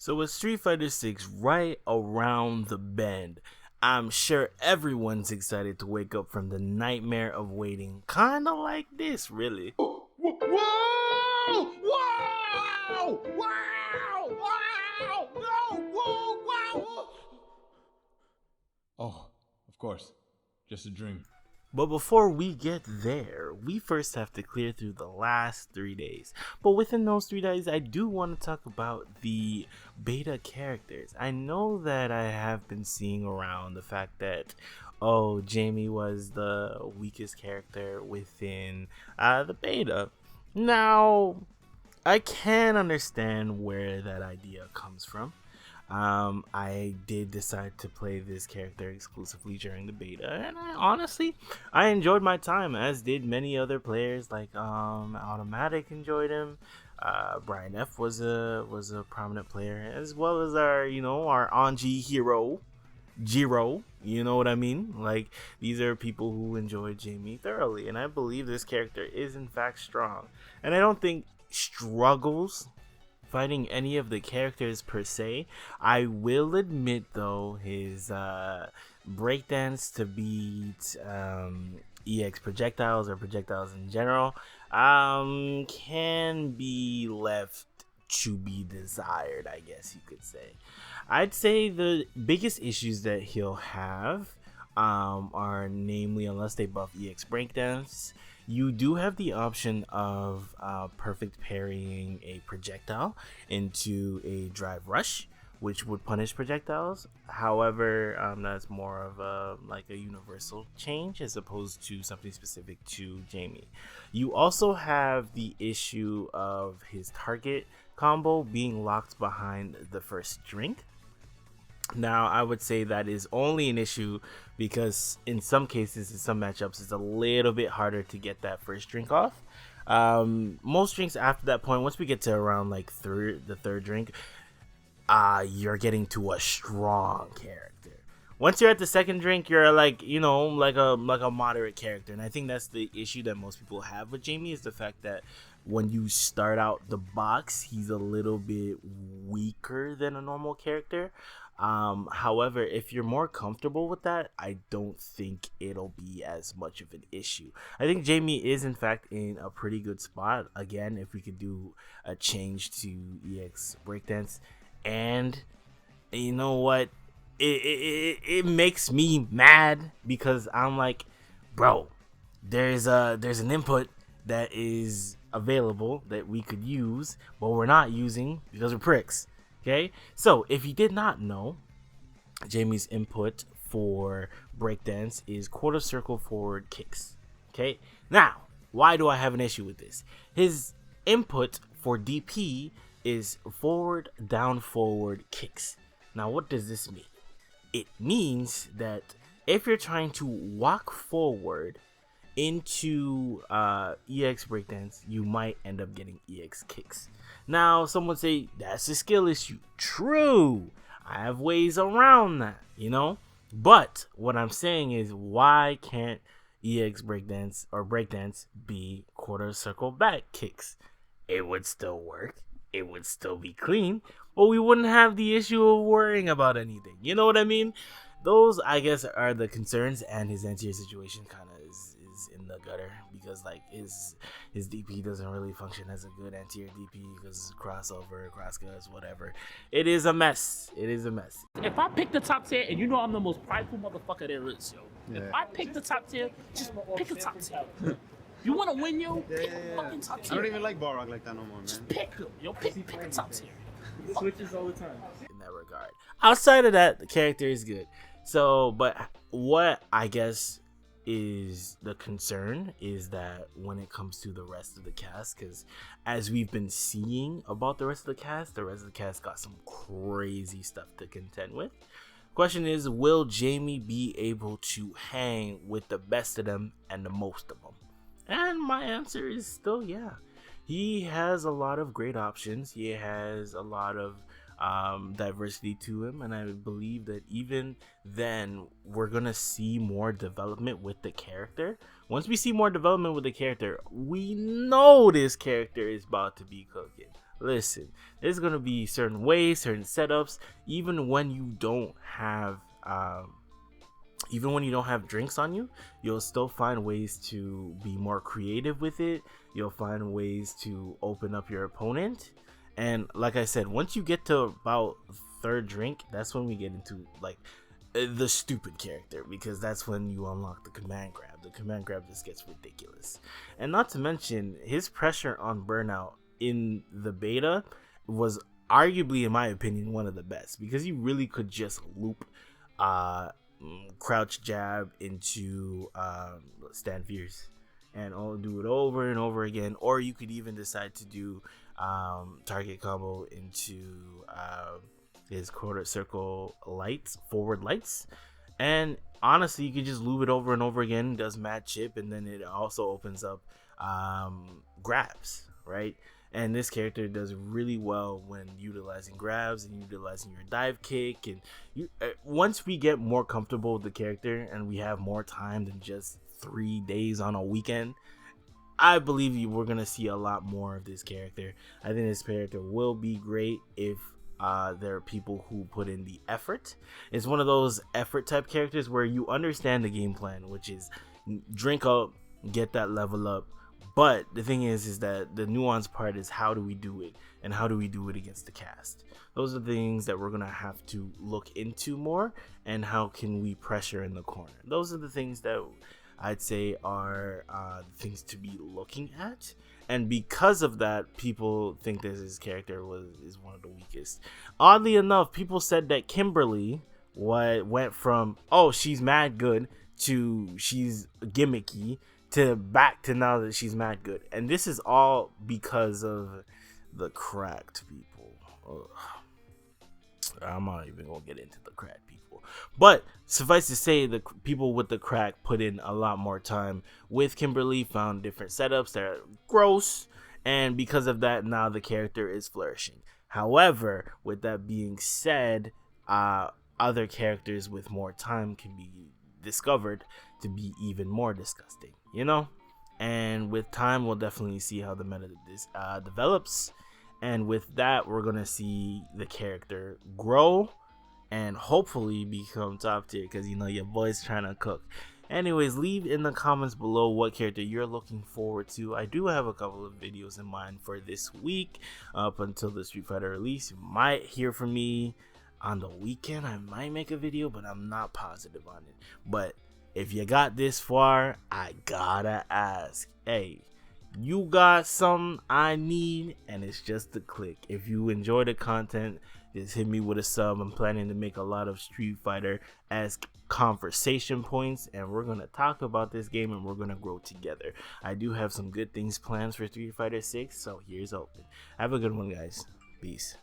So with Street Fighter 6 right around the bend, I'm sure everyone's excited to wake up from the nightmare of waiting, kinda like this, really. Whoa! Wow! Wow! Wow! No! Whoa! Wow! Oh, of course. Just a dream. But before we get there, we first have to clear through the last 3 days. But within those 3 days, I do want to talk about the beta characters. I know that I have been seeing around the fact that, oh, Jamie was the weakest character within the beta. Now, I can understand where that idea comes from. I did decide to play this character exclusively during the beta, and I enjoyed my time, as did many other players. Like Automatic enjoyed him. Brian F was a prominent player, as well as our Anji hero, Jiro. You know what I mean? Like, these are people who enjoy Jamie thoroughly, and I believe this character is in fact strong, and I don't think struggles fighting any of the characters per se. I will admit though, his breakdance to beat EX projectiles or projectiles in general can be left to be desired, I guess you could say. I'd say the biggest issues that he'll have are namely, unless they buff EX breakdance, you do have the option of perfect parrying a projectile into a drive rush, which would punish projectiles. However, that's more of a universal change as opposed to something specific to Jamie. You also have the issue of his target combo being locked behind the first drink. Now, I would say that is only an issue because in some cases, in some matchups, it's a little bit harder to get that first drink off. Most drinks after that point, once we get to around like the third drink, you're getting to a strong character. Once you're at the second drink, you're like a moderate character, and I think that's the issue that most people have with Jamie, is the fact that when you start out the box, he's a little bit weaker than a normal character. However, if you're more comfortable with that, I don't think it'll be as much of an issue. I think Jamie is in fact in a pretty good spot. Again, if we could do a change to EX breakdance, and you know what, it makes me mad because I'm like, bro, there's an input that is available that we could use, but we're not using because we're pricks. Okay, so if you did not know, Jamie's input for breakdance is quarter circle forward kicks. Okay, now why do I have an issue with this? His input for DP is forward, down, forward kicks. Now, what does this mean? It means that if you're trying to walk forward into EX breakdance, you might end up getting EX kicks. Now, some would say that's a skill issue. True, I have ways around that, But what I'm saying is, why can't EX breakdance or breakdance be quarter circle back kicks? It would still work. It would still be clean, but we wouldn't have the issue of worrying about anything. You know what I mean? Those, I guess, are the concerns, and his anti-air situation kind of is in the gutter because his DP doesn't really function as a good anti-air DP because crossover, crosscuts, whatever. It is a mess. If I pick the top tier, and you know I'm the most prideful motherfucker there is, yo. Yeah. If I pick the top tier, just pick the top tier. You want to win, yo? Pick the fucking top tier. I don't even like Balrog like that no more, man. Just pick him, yo. Pick the top tier. He switches all the time. In that regard. Outside of that, the character is good. So, but what I guess is the concern is that when it comes to the rest of the cast, because as we've been seeing about the rest of the cast got some crazy stuff to contend with. Question is, will Jamie be able to hang with the best of them and the most of them? And my answer is still yeah. He has a lot of great options. He has a lot of diversity to him, and I believe that even then we're gonna see more development with the character. Once we see more development with the character, we know this character is about to be cooking. listen, there's gonna be certain ways, certain setups, even when you don't have drinks on you, you'll still find ways to be more creative with it. You'll find ways to open up your opponent. And like I said, once you get to about third drink, that's when we get into like the stupid character, because that's when you unlock the command grab. The command grab just gets ridiculous. And not to mention, his pressure on burnout in the beta was arguably, in my opinion, one of the best, because you really could just loop crouch jab into stand fierce and do it over and over again, or you could even decide to do target combo into his quarter circle lights, forward lights, and honestly you can just loop it over and over again. It does mad chip, and then it also opens up grabs, right? And this character does really well when utilizing grabs and utilizing your dive kick. And once we get more comfortable with the character and we have more time than just 3 days on a weekend, I believe we're gonna see a lot more of this character. I think this character will be great if there are people who put in the effort. It's one of those effort type characters where you understand the game plan, which is drink up, get that level up. But the thing is that the nuanced part is, how do we do it, and how do we do it against the cast? Those are the things that we're gonna have to look into more, and how can we pressure in the corner? Those are the things that I'd say are things to be looking at. And because of that, people think that his character is one of the weakest. Oddly enough, people said that Kimberly went from, oh, she's mad good, to she's gimmicky, to back to now that she's mad good. And this is all because of the cracked people. Ugh. I'm not even gonna get into the cracked people, but suffice to say, the people with the crack put in a lot more time with Kimberly, found different setups that are gross, and because of that, now the character is flourishing. However, with that being said, other characters with more time can be discovered to be even more disgusting, you know? And with time, we'll definitely see how the meta develops. And with that, we're going to see the character grow and hopefully become top tier, because, you know, your boy's trying to cook. Anyways, leave in the comments below what character you're looking forward to. I do have a couple of videos in mind for this week up until the Street Fighter release. You might hear from me on the weekend. I might make a video, but I'm not positive on it. But if you got this far, I gotta ask, hey, you got something I need, and it's just a click. If you enjoy the content, just hit me with a sub. I'm planning to make a lot of Street Fighter-esque conversation points, and we're gonna talk about this game, and we're gonna grow together. I do have some good things planned for Street Fighter 6, so here's open. Have a good one, guys. Peace.